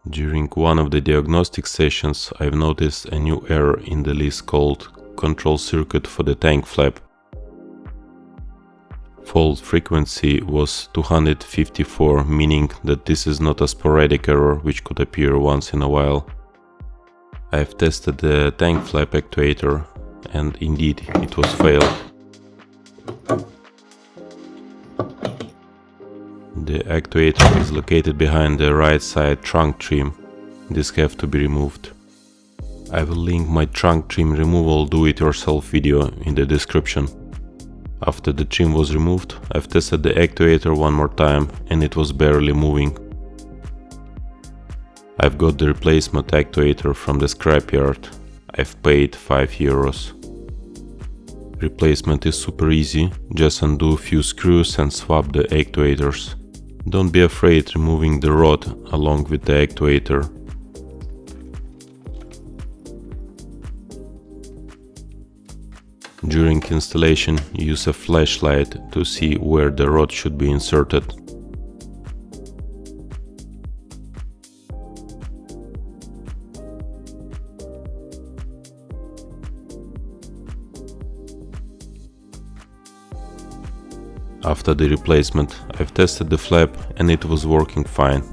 During one of the diagnostic sessions, I've noticed a new error in the list called control circuit for the tank flap. Fault frequency was 254, meaning that this is not a sporadic error which could appear once in a while. I've tested the tank flap actuator and indeed it was failed. The actuator is located behind the right side trunk trim. This have to be removed. I will link my trunk trim removal do-it-yourself video in the description. After the trim was removed, I've tested the actuator one more time and it was barely moving. I've got the replacement actuator from the scrapyard. I've paid €5. Replacement is super easy, just undo a few screws and swap the actuators. Don't be afraid removing the rod along with the actuator. During installation, use a flashlight to see where the rod should be inserted. After the replacement, I've tested the flap and it was working fine.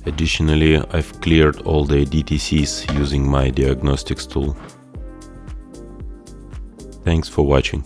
Additionally, I've cleared all the DTCs using my diagnostics tool. Thanks for watching.